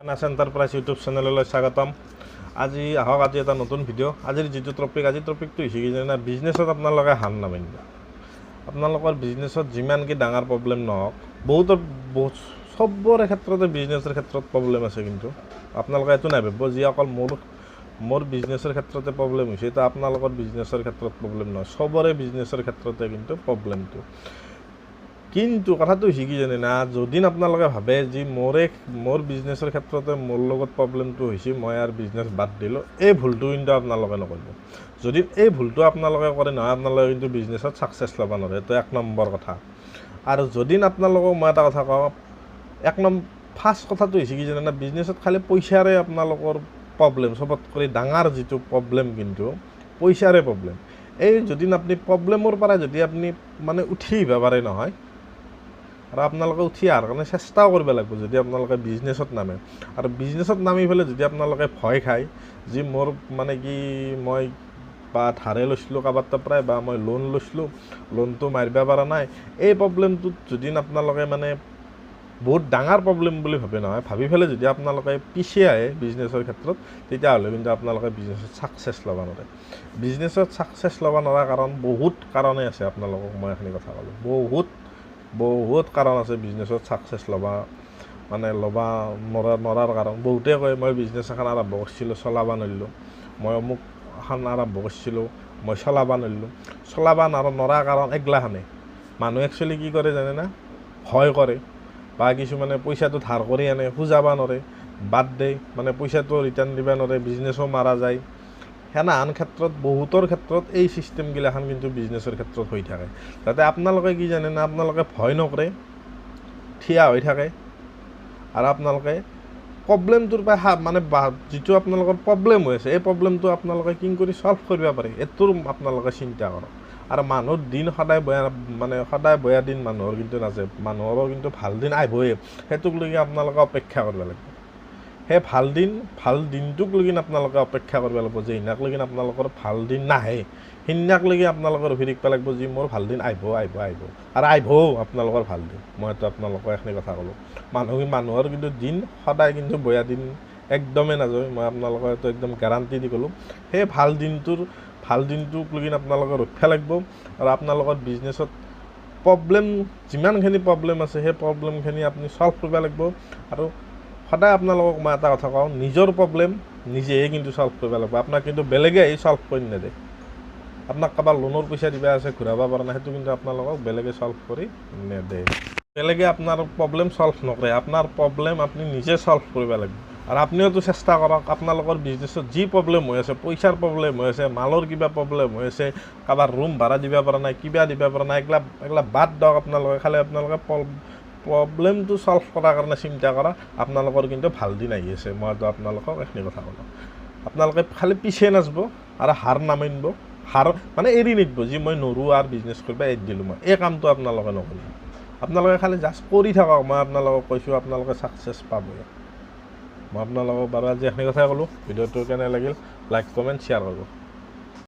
Finance enterprise YouTube চেনেললৈ স্বাগতম। আজি এটা নতুন ভিডিঅ'। আজিৰ যিটো টপিকটো হৈছে কি জানে, বিজনেছত আপোনালোকে হান নামানিব। আপোনালোকৰ বিজনেছত যিমান কি ডাঙৰ প্ৰব্লেম নহওক, চবৰে ক্ষেত্ৰতে বিজনেছৰ ক্ষেত্ৰত প্ৰব্লেম আছে, কিন্তু আপোনালোকে এইটো নাভাবিব যি অকল মোৰ বিজনেছৰ ক্ষেত্ৰতে প্ৰব্লেম হৈছে, এটা আপোনালোকৰ বিজনেছৰ ক্ষেত্ৰত প্ৰব্লেম নহয়, চবৰে বিজনেছৰ ক্ষেত্ৰতে কিন্তু প্ৰব্লেমটো। কিন্তু কথাটো হৈছে কি জানে না, যদি আপোনালোকে ভাবে যে মোৰ বিজনেছৰ ক্ষেত্ৰতে মোৰ লগত প্ৰব্লেমটো হৈছে, মই আৰু বিজনেছ বাদ দিলোঁ, এই ভুলটো কিন্তু আপোনালোকে নকৰিব। যদি এই ভুলটো আপোনালোকে কৰে নহয়, আপোনালোকে কিন্তু বিজনেছত ছাকচেছ ল'ব নোৱাৰে, এইটো 1 নম্বৰ কথা। আৰু যদি আপোনালোকক মই এটা কথা কওঁ, ফাৰ্ষ্ট কথাটো হৈছে কি জানে না, বিজনেছত খালি পইচাৰে আপোনালোকৰ প্ৰব্লেম, চবতকৈ ডাঙৰ যিটো প্ৰব্লেম কিন্তু পইচাৰে প্ৰব্লেম। এই যদি আপুনি প্ৰব্লেমৰ পৰা যদি আপুনি মানে উঠি আহিব পাৰে নহয়, আৰু আপোনালোকে উঠি অহাৰ কাৰণে চেষ্টাও কৰিব লাগিব যদি আপোনালোকে বিজনেছত নামে। আৰু বিজনেছত নামি পেলাই যদি আপোনালোকে ভয় খায় যে মোৰ মানে কি মই বা ধাৰে লৈছিলোঁ কাৰোবাৰ পৰাই, বা মই লোন লৈছিলোঁ, লোনটো মাৰিব পৰা নাই, এই প্ৰব্লেমটোত যদি আপোনালোকে মানে বহুত ডাঙৰ প্ৰব্লেম বুলি ভাবে নহয়, ভাবি পেলাই যদি আপোনালোকে পিছে আহে বিজনেছৰ ক্ষেত্ৰত, তেতিয়াহ'লে কিন্তু আপোনালোকে বিজনেছত ছাকচেছ ল'ব নোৱাৰে। বিজনেছত ছাকচেছ ল'ব নোৱাৰা বহুত কাৰণেই আছে। আপোনালোকক মই এইখিনি কথা ক'লোঁ, বহুত কাৰণ আছে বিজনেছত ছাকচেছ ল'ব নোৱাৰাৰ কাৰণ। বহুতে কয় মই বিজনেছ এখন আৰম্ভ কৰিছিলোঁ, চলাব নোৱাৰিলোঁ, মই অমুক এখন আৰম্ভ কৰিছিলোঁ, মই চলাব নোৱাৰিলোঁ। চলাব নোৱাৰা কাৰণ এগিলাখানে। মানুহে একচুৱেলি কি কৰে জানে না, ভয় কৰে, বা কিছুমানে পইচাটো ধাৰ কৰি আনে, খুজাব নোৱাৰে, বাদ দিয়ে, মানে পইচাটো ৰিটাৰ্ণ দিব নোৱাৰে, বিজনেছো মাৰা যায়। সেনেহান ক্ষেত্ৰত বহুতৰ ক্ষেত্ৰত এই ছিষ্টেমগিলাখান কিন্তু বিজনেছৰ ক্ষেত্ৰত হৈ থাকে। যাতে আপোনালোকে কি জানে না, আপোনালোকে ভয় নকৰে, থিয় হৈ থাকে, আৰু আপোনালোকে প্ৰব্লেমটোৰ পৰা মানে যিটো আপোনালোকৰ প্ৰব্লেম হৈ আছে, এই প্ৰব্লেমটো আপোনালোকে কি কৰি ছল্ভ কৰিব পাৰে, এইটোৰ আপোনালোকে চিন্তা কৰক। আৰু মানুহৰ দিন সদায় বেয়া দিন মানুহৰ কিন্তু নাযায়, মানুহৰো কিন্তু ভাল দিন আহিবই, সেইটোক লৈকে আপোনালোকে অপেক্ষা কৰিব লাগিব। সেই ভাল দিনটোক লৈকে আপোনালোকে অপেক্ষা কৰিব লাগিব, যে সিদিনাক লৈকে আপোনালোকৰ ভাল দিন নাহে, সিদিনাক লৈকে আপোনালোকৰ ৰখি থাকিব লাগিব যে মোৰ ভাল দিন আহিব, আৰু আহিবও আপোনালোকৰ ভাল দিন। মইতো আপোনালোকক এইখিনি কথা ক'লোঁ। মানুহৰ কিন্তু দিন সদায় কিন্তু বেয়া দিন একদমেই নাযায়, মই আপোনালোকক এইটো একদম গেৰাণ্টি দি ক'লোঁ। সেই ভাল দিনটোক লৈকে আপোনালোকে ৰখিব লাগিব। আৰু আপোনালোকৰ বিজনেছত যিমানখিনি প্ৰব্লেম আছে, সেই প্ৰব্লেমখিনি আপুনি ছল্ভ কৰিব লাগিব। আৰু সদায় আপোনালোকক মই এটা কথা কওঁ, নিজৰ প্ৰব্লেম নিজেই কিন্তু ছল্ভ কৰিব লাগিব। আপোনাক কিন্তু বেলেগে আহি ছল্ভ কৰি নেদে। আপোনাক কাৰোবাৰ লোনৰ পইচা দিব আছে, ঘূৰাব পৰা নাই, সেইটো কিন্তু আপোনালোকক বেলেগে ছল্ভ কৰি নেদে। বেলেগে আপোনাৰ প্ৰব্লেম ছল্ভ নকৰে, আপোনাৰ প্ৰব্লেম আপুনি নিজে ছল্ভ কৰিব লাগিব। আৰু আপুনিওতো চেষ্টা কৰক, আপোনালোকৰ বিজনেছত যি প্ৰব্লেম হৈ আছে, পইচাৰ প্ৰব্লেম হৈ আছে, মালৰ কিবা প্ৰব্লেম হৈ আছে, কাৰোবাৰ ৰুম ভাড়া দিব পৰা নাই, কিবা দিব পৰা নাই, এইগিলা বাদ দিয়ক। আপোনালোকে প্ৰব্লেমটো ছল্ভ কৰাৰ কাৰণে চিন্তা কৰা। আপোনালোকৰ কিন্তু ভাল দিন আহি আছে, মইতো আপোনালোকক এইখিনি কথা ক'লোঁ। আপোনালোকে খালি পিছে নাযাব আৰু হাৰ নামানিব, মানে এৰি নিদিব যে মই নোৱাৰোঁ আৰু বিজনেছ কৰিব এৰি দিলোঁ, মই এই কামটো আপোনালোকে নকৰিব। আপোনালোকে খালি জাষ্ট কৰি থাকক, মই আপোনালোকক কৈছোঁ, আপোনালোকে ছাকচেছ পাবই। মই আপোনালোকক বাৰু আজি এইখিনি কথাই ক'লোঁ। ভিডিঅ'টো কেনে লাগিল, লাইক কমেণ্ট শ্বেয়াৰ কৰিব।